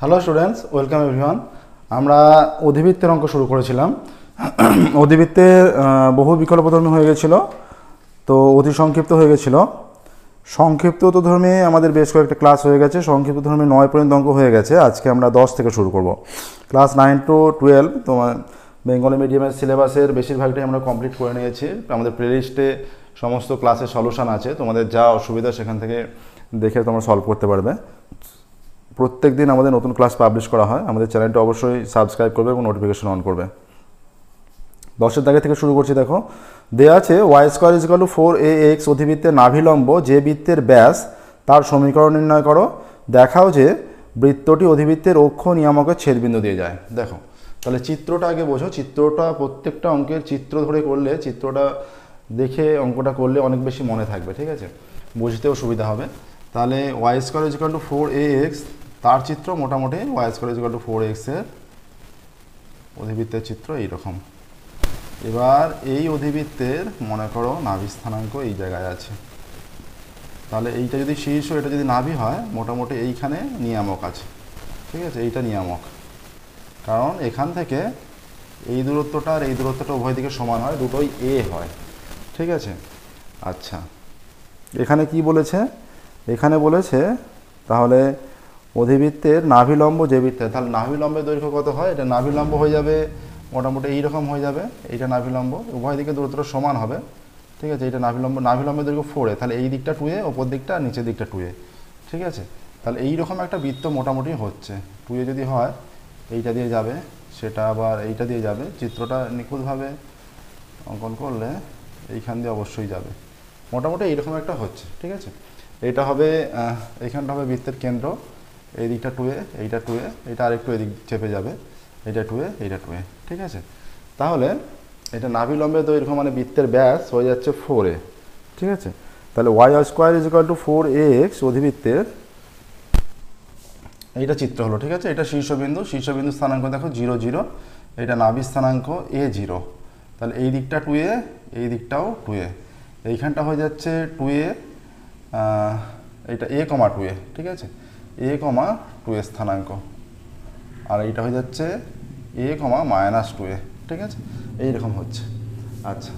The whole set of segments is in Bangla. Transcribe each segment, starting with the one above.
Hello students, welcome everyone. আমরা অধিবৃত্তের অঙ্ক শুরু করেছিলাম। অধিবৃত্তের বহু বিকল্পধর্মী হয়ে গেছিলো, তো অতি সংক্ষিপ্ত হয়ে গেছিলো। সংক্ষিপ্ত তো ধর্মে আমাদের বেশ কয়েকটা ক্লাস হয়ে গেছে। সংক্ষিপ্ত ধর্মে 9 পর্যন্ত অঙ্ক হয়ে গেছে। আজকে আমরা 10 থেকে শুরু করব। ক্লাস 9 to 12 তোমার বেঙ্গলি মিডিয়ামের সিলেবাসের বেশিরভাগটাই আমরা কমপ্লিট করে নিয়েছি। আমাদের প্লেলিস্টে সমস্ত ক্লাসের সলিউশন আছে, তোমাদের যা অসুবিধা সেখান থেকে দেখে তোমরা সলভ করতে পারবে। প্রত্যেক দিন আমাদের নতুন ক্লাস পাবলিশ করা হয়। আমাদের চ্যানেলটা অবশ্যই সাবস্ক্রাইব করবে এবং নোটিফিকেশন অন করবে। 10এর দাগে থেকে শুরু করছি। দেখো, দেয়া আছে y² = 4ax অধিবৃত্তের নাভিলম্ব যে বৃত্তের ব্যাস তার সমীকরণ নির্ণয় করো। দেখাও যে বৃত্তটি অধিবৃত্তের অক্ষ নিয়ামকের ছেদবিন্দু দিয়ে যায়। দেখো, তাহলে চিত্রটা আগে বোঝো। চিত্রটা প্রত্যেকটা অঙ্কের চিত্র ধরে করলে, চিত্রটা দেখে অঙ্কটা করলে অনেক বেশি মনে থাকবে, ঠিক আছে, বুঝতেও সুবিধা হবে। তাহলে y² = 4ax, তার চিত্র মোটামুটি y² = 4x এর অধিবৃত্তের চিত্র এইরকম। এবার এই অধিবৃত্তের মনে করো নাভি স্থানাঙ্ক এই জায়গায় আছে। তাহলে এইটা যদি শীর্ষ, এটা যদি নাভি হয়, মোটামুটি এইখানে নিয়ামক আছে, ঠিক আছে, এইটা নিয়ামক। কারণ এখান থেকে এই দূরত্বটা আর এই দূরত্বটা উভয় দিকে সমান হয়, দুটোই এ হয়, ঠিক আছে। আচ্ছা, এখানে কি বলেছে? এখানে বলেছে তাহলে অধিবৃত্তের নাভিলম্ব যে বৃত্তের, তাহলে নাভিলম্বের দৈর্ঘ্য কত হয়? এটা নাভিলম্ব হয়ে যাবে মোটামুটি এইরকম হয়ে যাবে। এইটা নাভিলম্ব, উভয় দিকে দূরত্বটা সমান হবে, ঠিক আছে। এইটা নাভিলম্বের দৈর্ঘ্য 4a, তাহলে এই দিকটা 2a, ওপর দিকটা আর নিচের দিকটা 2a, ঠিক আছে। তাহলে এইরকম একটা বৃত্ত মোটামুটি হচ্ছে। 2a যদি হয় এইটা দিয়ে যাবে, সেটা আবার এইটা দিয়ে যাবে। চিত্রটা নিখুঁতভাবে অঙ্কন করলে এইখান দিয়ে অবশ্যই যাবে। মোটামুটি এইরকম একটা হচ্ছে, ঠিক আছে। এইটা হবে, এইখানটা হবে বৃত্তের কেন্দ্র। এই দিকটা 2a, এইটা 2a, এটা আরেকটু এদিক চেপে যাবে, এইটা 2a, এইটা 2a, ঠিক আছে। তাহলে এটা নাভিলম্বের দৈর্ঘ্য মানে বৃত্তের ব্যাস হয়ে যাচ্ছে 4a, ঠিক আছে। তাহলে y² = 4ax অধিবৃত্তের এইটা চিত্র হলো, ঠিক আছে। এটা শীর্ষবিন্দু, শীর্ষবিন্দু স্থানাঙ্ক দেখো 0 0, এটা নাভি স্থানাঙ্ক a0। তাহলে এই দিকটা 2a, এই দিকটাও 2a, এইখানটা হয়ে যাচ্ছে 2a, এইটা a, 2a, ঠিক আছে, a, 2a স্থানাঙ্ক। আর এইটা হয়ে যাচ্ছে a, -2a, ঠিক আছে, এইরকম হচ্ছে। আচ্ছা,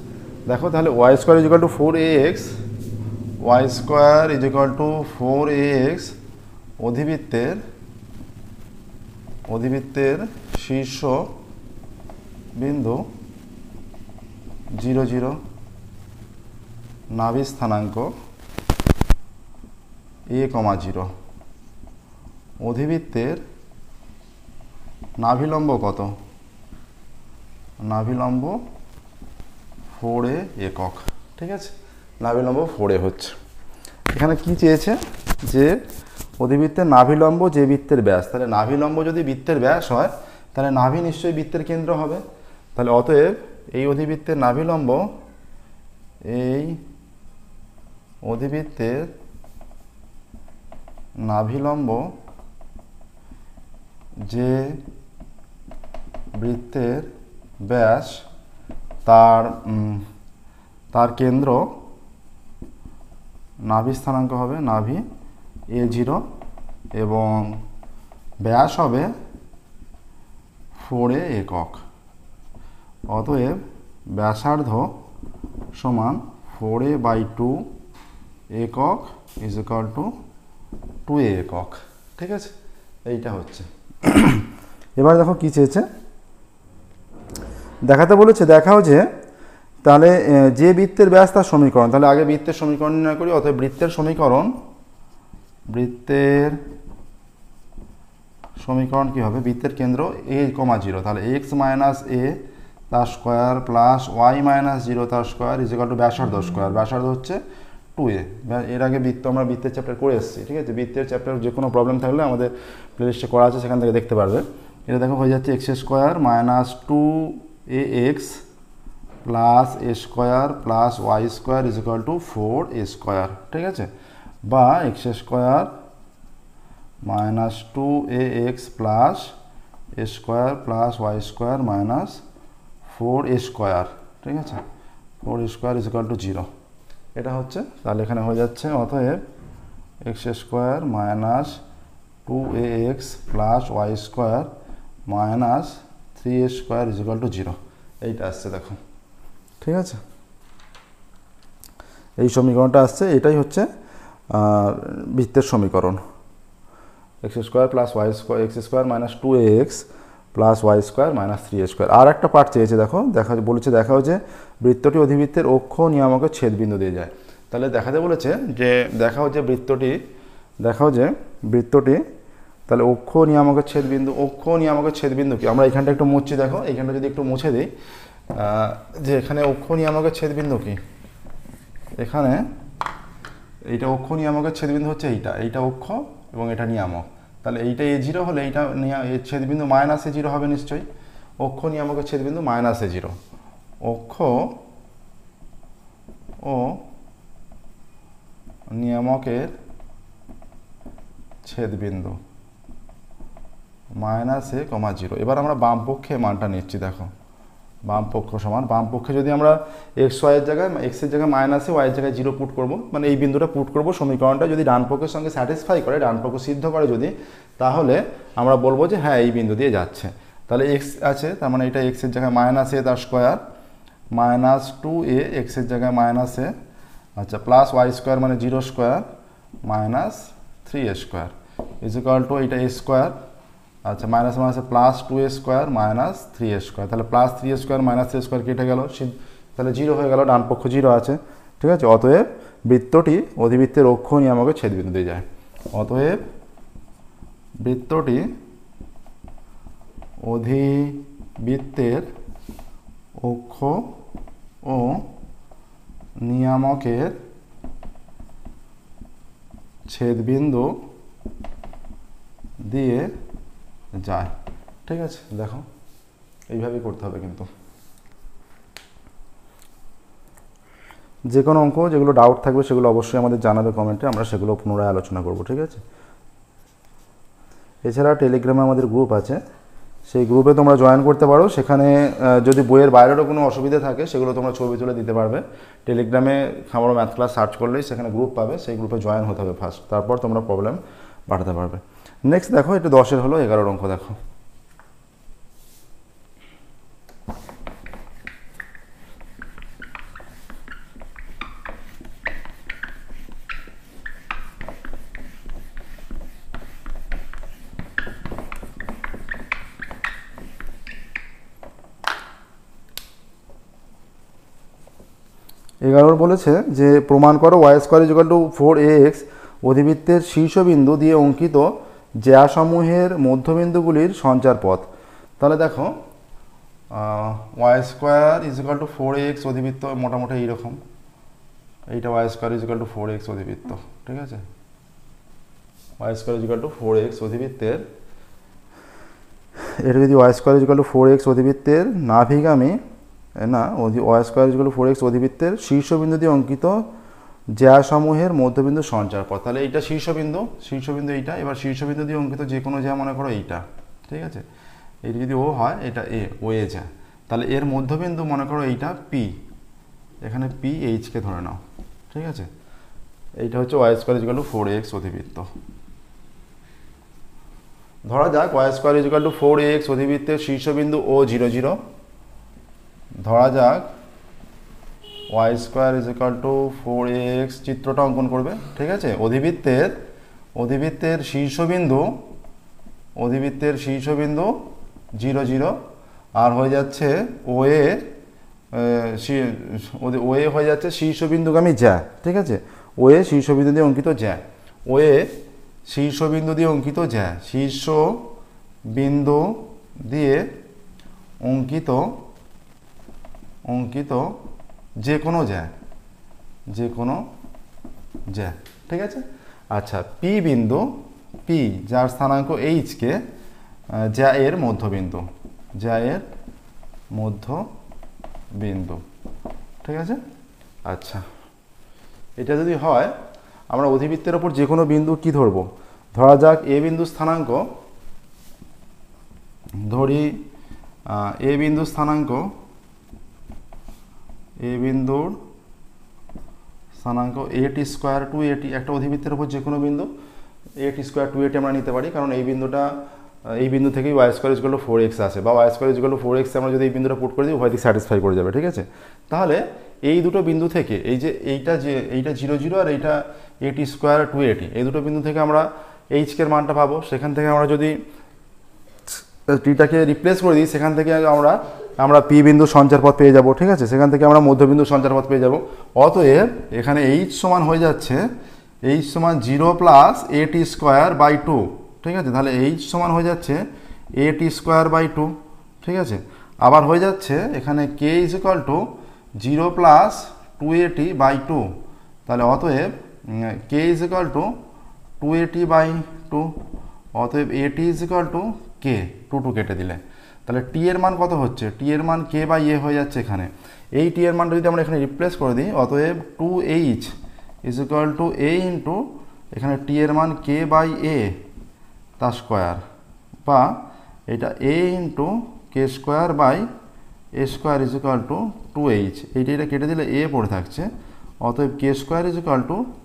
দেখো তাহলে y² = 4ax, y² = 4ax অধিবৃত্তের শীর্ষ বিন্দু 0 0, নাভি স্থানাঙ্ক a, 0, অধিবৃত্তের নাভিলম্ব কত? নাভিলম্ব 4a একক, ঠিক আছে, নাভিলম্ব 4a হচ্ছে। এখানে কি চেয়েছে? যে অধিবৃত্তের নাভিলম্ব যে বৃত্তের ব্যাস, তাহলে নাভিলম্ব যদি বৃত্তের ব্যাস হয় তাহলে নাভি নিশ্চয়ই বৃত্তের কেন্দ্র হবে। তাহলে অতএব এই অধিবৃত্তের নাভিলম্ব, এই অধিবৃত্তের নাভিলম্ব যে বৃত্তের ব্যাস তার কেন্দ্র নাভি স্থানাঙ্ক হবে নাভি a0 এবং ব্যাস হবে 4a একক। অতএব ব্যাসার্ধ সমান 4a/2 একক = 2a একক, ঠিক আছে, এইটা হচ্ছে। এবার দেখো কি চেয়েছে, দেখাতে বলেছে। দেখাও যে তাহলে যে বৃত্তের ব্যাস তার সমীকরণ। তাহলে আগে বৃত্তের সমীকরণ নির্ণয় করি। অতএব বৃত্তের সমীকরণ কি হবে? বৃত্তের কেন্দ্র a, 0, তাহলে x - a তার স্কোয়ার প্লাস y - 0 তার স্কোয়ার = ব্যাসার্ধ স্কোয়ার। ব্যাসার্ধ হচ্ছে 2a। এর আগে আমরা বৃত্তের চ্যাপ্টার করে এসেছি, ঠিক আছে। বৃত্তের চ্যাপ্টার যে কোনো প্রবলেম থাকলে আমাদের প্লেলিস্টে করা আছে, সেখান থেকে দেখতে পারবে। এটা দেখো হয়ে যাচ্ছে x² - 2ax plus a² plus y² = 4a², ঠিক আছে, বা x² - 2ax plus a² plus y² - 4a², ঠিক আছে, 4a² = 0, এটা হচ্ছে। তাহলে এখানে হয়ে যাচ্ছে অতএব x² - 2ax plus y square minus 3a square is equal to 0, এইটা আসছে দেখো। ঠিক আছে, এই সমীকরণটা আসছে, এটাই হচ্ছে বৃত্তের সমীকরণ। X square plus y square, x square minus 2ax plus y square minus 3a square. আর একটা পার্ট চেয়েছে দেখো, বলেছে দেখাও যে বৃত্তটি অধিবৃত্তের অক্ষ নিয়ামকের ছেদবিন্দু দিয়ে যায়। তাহলে দেখাতে বলেছে যে দেখাও যে বৃত্তটি তাহলে অক্ষ নিয়ামকের ছেদবিন্দু কি, আমরা এখানটা একটু মুছছি দেখো, এইখানটা যদি একটু মুছে দিই যে এখানে অক্ষ নিয়ামকের ছেদবিন্দু কি, এখানে এইটা অক্ষ নিয়ামকের ছেদবিন্দু হচ্ছে এইটা অক্ষ এবং এটা নিয়ামক। তাহলে এইটা a0 হলে এইটা ছেদবিন্দু মাইনাস a0 হবে নিশ্চয়ই। অক্ষ নিয়ামকের ছেদবিন্দু মাইনাস a0, অক্ষ ও নিয়ামকের ছেদবিন্দু -a, 0। এবার আমরা বাম পক্ষে মানটা নিচ্ছি দেখো, বাম পক্ষ সমান, বাম পক্ষে যদি আমরা এক্স এর জায়গায় মাইনাসে ওয়াই এর জায়গায় 0 পুট করব, মানে এই বিন্দুটা পুট করব, সমীকরণটা যদি ডান পক্ষের সঙ্গে স্যাটিসফাই করে, ডান পক্ষ সিদ্ধ করে যদি, তাহলে আমরা বলবো যে হ্যাঁ এই বিন্দু দিয়ে যাচ্ছে। তাহলে এক্স আছে, তার মানে এটা এক্সের জায়গায় -a তার স্কোয়ার মাইনাস 2a এক্সের জায়গায় -a, আচ্ছা, প্লাস ওয়াই স্কোয়ার মানে 0 square minus 3a square is equal to এইটা a স্কোয়ার, আচ্ছা, মাইনাস মাইনাসে plus 2a square minus 3a square. তাহলে plus 3a square minus 3a square কেটে গেল, তাহলে 0 হয়ে গেল, ডান পক্ষ 0 আছে। ঠিক আছে, অতএব বৃত্তটি অধিবৃত্তের অক্ষ নিয়ামকের ছেদবিন্দু দিয়ে যায়। অতএব বৃত্তটি অধিবৃত্তের অক্ষ ও নিয়ামকের ছেদবিন্দু দিয়ে যায়। ঠিক আছে, দেখো এইভাবেই করতে হবে। কিন্তু যে কোনো অঙ্ক যেগুলো ডাউট থাকবে সেগুলো অবশ্যই আমাদের জানাবে কমেন্টে, আমরা সেগুলো পুনরায় আলোচনা করব। ঠিক আছে, এছাড়া টেলিগ্রামে আমাদের গ্রুপ আছে, সেই গ্রুপে তোমরা জয়েন করতে পারো। সেখানে যদি বইয়ের বাইরেরও কোনো অসুবিধা থাকে সেগুলো তোমরা ছবি তুলে দিতে পারবে। টেলিগ্রামে খামারো ম্যাথ ক্লাস সার্চ করলেই সেখানে গ্রুপ পাবে, সেই গ্রুপে জয়েন হতে হবে ফার্স্ট, তারপর তোমরা প্রবলেম পাঠাতে পারবে। নেক্সট দেখো, এটা 10-এর হলো 11 অঙ্ক দেখো। বলেছে যে প্রমাণ করো y square equal to 4ax অধিবৃত্তের শীর্ষবিন্দু দিয়ে অঙ্কিত জ্যাসমূহের মধ্যবিন্দুগুলির সঞ্চার পথ। তাহলে দেখো y square is equal to 4ax অধিবৃত্ত মোটামুটি এইরকম, এইটা y square is equal to 4x অধিবৃত্ত। ঠিক আছে, y square is equal to 4x অধিবৃত্তের, এটা যদি y square is equal to 4x অধিবৃত্তের নাভিগামী না, y square is equal to 4x অধিবৃত্তের শীর্ষবিন্দু দিয়ে অঙ্কিত জ্যাসমূহের মধ্যবিন্দু সঞ্চার পথ। তাহলে এইটা শীর্ষবিন্দু এইটা, এবার শীর্ষবিন্দু দিয়ে অঙ্কিত যে কোনো জ্যা মনে করো এইটা। ঠিক আছে, এইটা যদি ও হয়, এটা ও এ জ্যা, তাহলে এর মধ্যবিন্দু মনে করো এইটা পি, এখানে পি এইচকে ধরে নাও। ঠিক আছে, এইটা হচ্ছে y square is equal to 4x অধিবৃত্ত। ধরা যাক y square is equal to 4x অধিবৃত্তের শীর্ষবিন্দু ও 0 0। ধরা যাক y square is equal to 4x, চিত্রটা অঙ্কন করবে। ঠিক আছে, অধিবৃত্তের শীর্ষবিন্দু 0 0, আর হয়ে যাচ্ছে ওয়ে হয়ে যাচ্ছে শীর্ষবিন্দুগামী জ্যা। ঠিক আছে, ওয়ে শীর্ষবিন্দু দিয়ে অঙ্কিত জ্যা, শীর্ষবিন্দু দিয়ে অঙ্কিত জ্যা, শীর্ষবিন্দু দিয়ে অঙ্কিত যে কোনো জ্যা। ঠিক আছে, আচ্ছা, পি বিন্দু, পি যার স্থানাঙ্ক এইচকে জ্যা এর মধ্যবিন্দু, ঠিক আছে। আচ্ছা, এটা যদি হয় আমরা অধিবৃত্তের ওপর যে কোনো বিন্দু কি ধরবো, ধরা যাক এ বিন্দু স্থানাঙ্ক, ধরি এ বিন্দুর স্থানাঙ্ক এটি স্কোয়ার টু এটি, একটা অধিবৃত্তের ওপর যে কোনো বিন্দু, 8² 280 আমরা নিতে পারি, কারণ এই বিন্দুটা এই বিন্দু থেকেই y² = 4x আসে, বা y² = 4x আমরা যদি এই বিন্দুটা পুট করে দিই উভয় দিক স্যাটিসফাই করে যাবে, ঠিক আছে। তাহলে এই দুটো বিন্দু থেকে এই যে এইটা 0 0 আর এইটা 8² 280, এই দুটো বিন্দু থেকে আমরা এইচকে এর মানটা পাবো। সেখান থেকে আমরা যদি টিটাকে রিপ্লেস করে দিই, সেখান থেকে আমরা পি বিন্দু সঞ্চারপথ পেয়ে যাব, ঠিক আছে। সেখান থেকে আমরা মধ্যবিন্দু সঞ্চারপথ পেয়ে যাব। অতএব এখানে এইচ সমান হয়ে যাচ্ছে এইচ সমান 0 + at²/2, ঠিক আছে। তাহলে এইচ সমান হয়ে যাচ্ছে at²/2, ঠিক আছে। আবার হয়ে যাচ্ছে এখানে k = 0 + 280/2, তাহলে অতএব k = 280/2, অতএব at = k, 2 কেটে দিলে তাহলে টি এর মান কত হচ্ছে, টি এর মান k/a হয়ে যাচ্ছে এখানে। এই টি এর মানটা যদি আমরা এখানে রিপ্লেস করে দিই, অতএব 2h = a ইন্টু এখানে টি এর মান k/a তার স্কোয়ার, বা এটা a ইন্টু k² = 2h, এটা কেটে দিলে a পড়ে থাকছে, অতএব k² =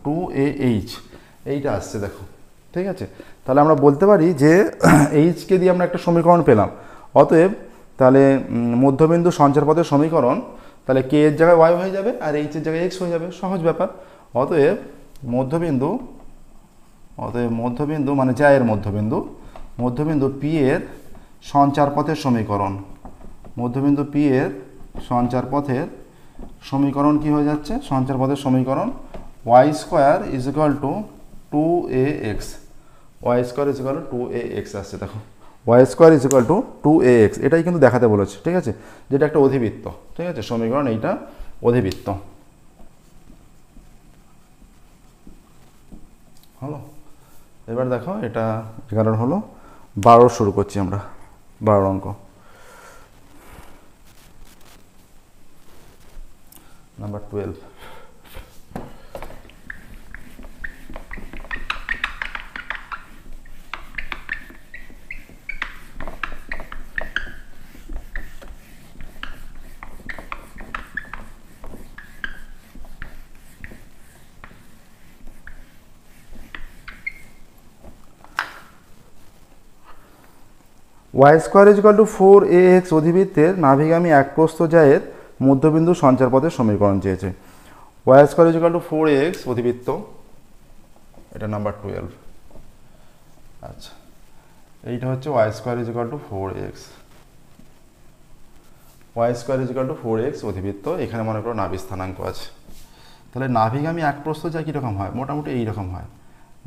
2ah, এইটা আসছে দেখো, ঠিক আছে। তাহলে আমরা বলতে পারি যে এইচকে দিয়ে আমরা একটা সমীকরণ পেলাম। অতএব তাহলে মধ্যবিন্দু সঞ্চারপথের সমীকরণ, তাহলে কে এর জায়গায় y হয়ে যাবে আর এইচ এর জায়গায় x হয়ে যাবে, সহজ ব্যাপার। অতএব মধ্যবিন্দু মানে জায়ের মধ্যবিন্দু পি এর সঞ্চারপথের সমীকরণ, মধ্যবিন্দু পি এর সঞ্চারপথের সমীকরণ কি হয়ে যাচ্ছে, সঞ্চারপথের সমীকরণ y² = 2ax, y² = 2ax আসছে দেখো, y² = 2ax, এটাই কিন্তু দেখাতে বলেছে, ঠিক আছে, যেটা একটা অধিবৃত্ত, ঠিক আছে। সমীকরণ এইটা অধিবৃত্ত হলো। এবার দেখো এটা 11 হলো, 12 শুরু করছি আমরা, 12 অঙ্ক। নাম্বার 12, y² = 4ax অধিবৃত্তের নাভিগামী একপ্রস্থ জায়ের মধ্যবিন্দু সঞ্চারপথের সমীকরণ চেয়েছে। y² = 4ax অধিবৃত্ত, এটা নাম্বার 12। আচ্ছা, এইটা হচ্ছে y² = 4x, y² = 4x অধিবৃত্ত। এখানে মনে করো নাভি স্থানাঙ্ক আছে। তাহলে নাভিগামী একপ্রস্থ জায় কীরকম হয়, মোটামুটি এইরকম হয়।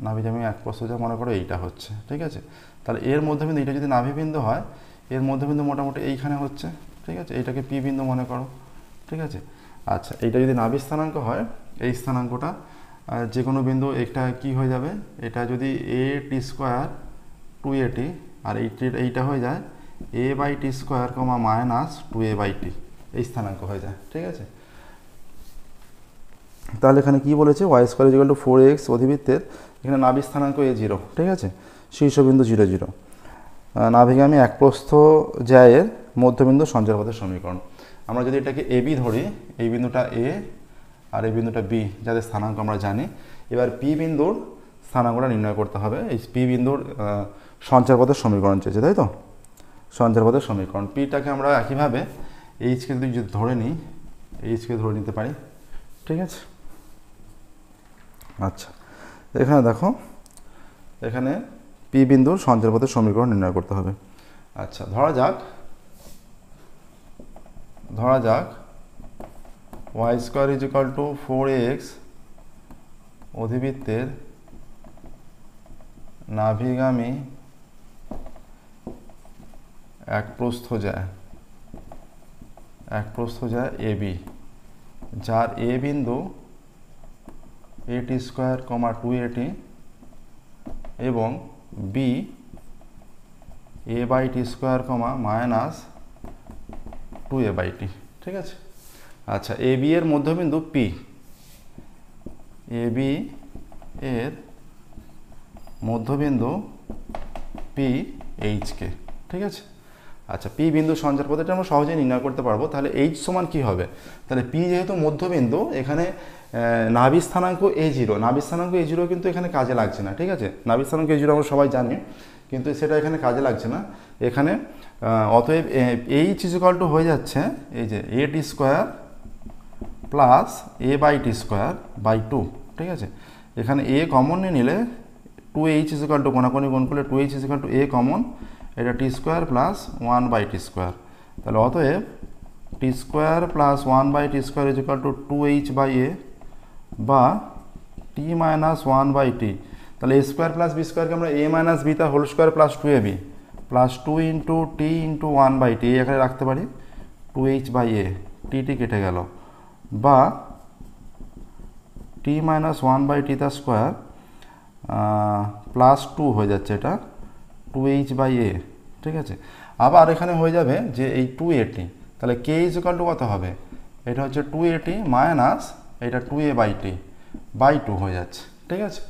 নাভিগামী একপ্রস্থ জায় মনে করো এইটা হচ্ছে, ঠিক আছে। তাহলে এর মধ্যবিন্দু, এটা যদি নাভিবিন্দু হয়, এর মধ্যবিন্দু মোটামুটি এইখানে হচ্ছে, ঠিক আছে। এইটাকে পি বিন্দু মনে করো, ঠিক আছে। আচ্ছা, এইটা যদি নাভি স্থানাঙ্ক হয়, এই স্থানাঙ্কটা যে কোনো বিন্দু একটা কি হয়ে যাবে, এটা যদি at² 280 আর এইটা হয়ে যায় a/t² - 2a/t, এই স্থানাঙ্ক হয়ে যায়, ঠিক আছে। তাহলে এখানে কি বলেছে, y² = 4x অধিবৃত্তের এখানে নাভি স্থানাঙ্ক a0, ঠিক আছে, শীর্ষবিন্দু 0 0, নাভিগামী একপ্রস্থ জায়ের মধ্যবিন্দু সঞ্চারপথের সমীকরণ। আমরা যদি এটাকে ab ধরি, এই বিন্দুটা a আর এই বিন্দুটা b, যাদের স্থানাঙ্ক আমরা জানি। এবার পি বিন্দুর স্থানাঙ্কটা নির্ণয় করতে হবে। এই পি বিন্দুর সঞ্চারপথের সমীকরণ চেয়েছে, তাই তো, সঞ্চারপথের সমীকরণ। পিটাকে আমরা একইভাবে এইচকে যদি ধরে নিই, এইচকে ধরে নিতে পারি, ঠিক আছে। আচ্ছা, এখানে দেখো, এখানে পি বিন্দুর সঞ্চারপথের সমীকরণ নির্ণয় করতে হবে। আচ্ছা, ধরা যাক y² = 4ax অধিবৃত্তের নাভিগামী একপ্রস্থ জায় ab, যার a বিন্দু at² 280 এবং b a/t² - 2a/t, ঠিক আছে। আচ্ছা, এ বি এর মধ্যবিন্দু পি, এ বি এর মধ্যবিন্দু পি এইচকে, ঠিক আছে। আচ্ছা, পি বিন্দু সঞ্চারপথ এটা আমরা সহজেই নির্ণয় করতে পারবো। তাহলে এইচ সমান কী হবে, তাহলে পি যেহেতু মধ্যবিন্দু, এখানে নাভি স্থানাঙ্ক A0, নাভি স্থানাঙ্ক A0 কিন্তু এখানে কাজে লাগছে না, ঠিক আছে। নাভি স্থানাঙ্ক A0 আমরা সবাই জানি, কিন্তু সেটা এখানে কাজে লাগছে না এখানে। অতএব এইচ ইকুয়াল টু হয়ে যাচ্ছে এই যে a² প্লাস a/t² ঠিক আছে। এখানে a কমন নিয়ে নিলে 2h ইকুয়াল টু কোনাকুনি গুণ করলে 2h equal to a common, এটা t² প্লাস 1/t²। তাহলে অতএব t² plus 1/t² equal to 2h/a বা t মাইনাস 1/t। তাহলে a² প্লাস b² কে আমরা a মাইনাস b তার whole square plus 2ab plus 2 into t into 1/t এখানে রাখতে পারি, 2h/a, টি কেটে গেল, বা t মাইনাস 1/t তার স্কোয়ার প্লাস 2 হয়ে যাচ্ছে, এটা 2h/a, ঠিক আছে। আবার এখানে হয়ে যাবে যে এই 2at, তাহলে k ইকুয়াল টু কত হবে, এটা হচ্ছে 2at মাইনাস এটা 2a/t/2 হয়ে যাচ্ছে, ঠিক আছে,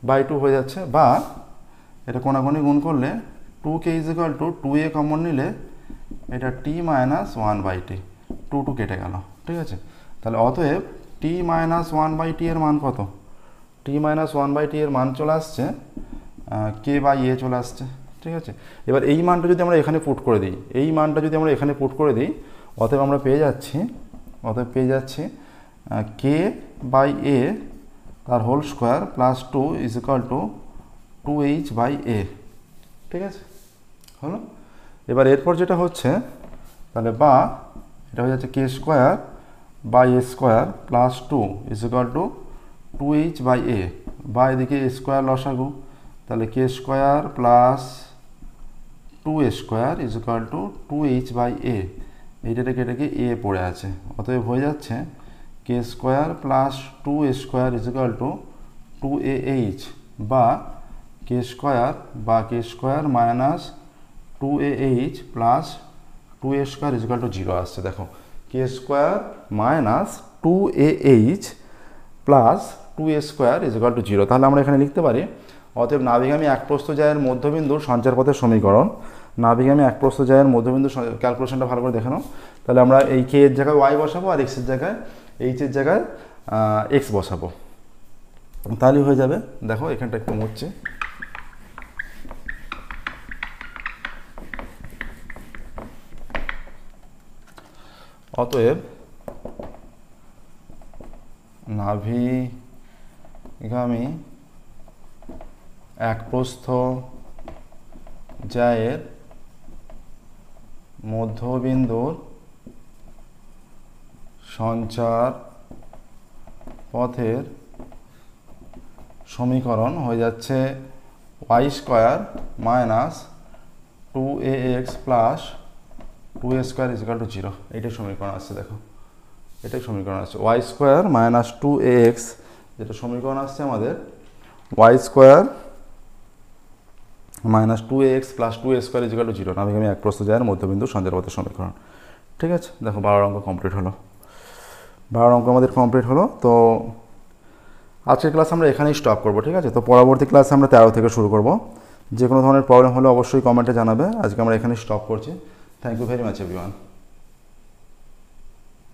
/2 হয়ে যাচ্ছে। বা এটা কোনাকুনি গুণ করলে 2k equal to 2a common নিলে এটা t মাইনাস 1/t, 2 কেটে গেল, ঠিক আছে। তাহলে অতএব t মাইনাস 1/t এর মান কত, t মাইনাস 1/t এর মান চলে আসছে k/a চলে আসছে, ঠিক আছে। এবার এই মানটা যদি আমরা এখানে পুট করে দিই, এই মানটা যদি আমরা এখানে পুট করে দিই, অতএব আমরা পেয়ে যাচ্ছি k/a তার whole square plus 2 is equal to 2h/a, ঠিক আছে, হলো। এবার এরপর যেটা হচ্ছে, তাহলে বা এটা হয়ে যাচ্ছে k² plus 2 is equal to 2h/a, বা এদিকে a² লসাগু, তাহলে k² plus 2a² is equal to 2h/a, এইটাতে কেটে গিয়ে a পড়ে আছে, অতএব হয়ে যাচ্ছে k² plus 2a² is equal two 2ah, বা k² minus 2ah plus 2a² is equal to 0 আসছে। দেখো k² minus 2ah plus 2a² is equal to 0। তাহলে আমরা এখানে লিখতে পারি, অতএব নাভিগামী এক প্রস্থজায়ের মধ্যবিন্দুর সঞ্চারপথের সমীকরণ, নাভিগামী এক প্রস্থজায়ের মধ্যবিন্দু ক্যালকুলেশনটা ভালো করে দেখে নাও। তাহলে আমরা এই k এর জায়গায় y বসাবো আর x এর জায়গায় h এর জায়গায় x বসাবো, তাহলে হয়ে যাবে। দেখো এখানটা একটু মুছছে, অতএব নাভিগামী এক প্রস্থজায়ের মধ্যবিন্দুর সঞ্চার পথের সমীকরণ হয়ে যাচ্ছে y² minus 2ax plus 2a² is equal to 0। এইটাই সমীকরণ আসছে, দেখো এটাই সমীকরণ আসছে, y² মাইনাস 2ax, যেটা সমীকরণ আসছে আমাদের y² minus 2ax plus 2a² is equal to 0, নাভিগামী এক প্রস্থজায়ের মধ্যবিন্দু সঞ্চারপথের সমীকরণ, ঠিক আছে। দেখো 12 অঙ্ক কমপ্লিট হলো, 12 অঙ্ক আমাদের কমপ্লিট হলো। তো আজকের ক্লাস আমরা এখানেই স্টপ করবো, ঠিক আছে। তো পরবর্তী ক্লাসে আমরা 13 থেকে শুরু করব। যে কোনো ধরনের প্রবলেম হলে অবশ্যই কমেন্টে জানাবে। আজকে আমরা এখানেই স্টপ করছি। Thank you very much everyone.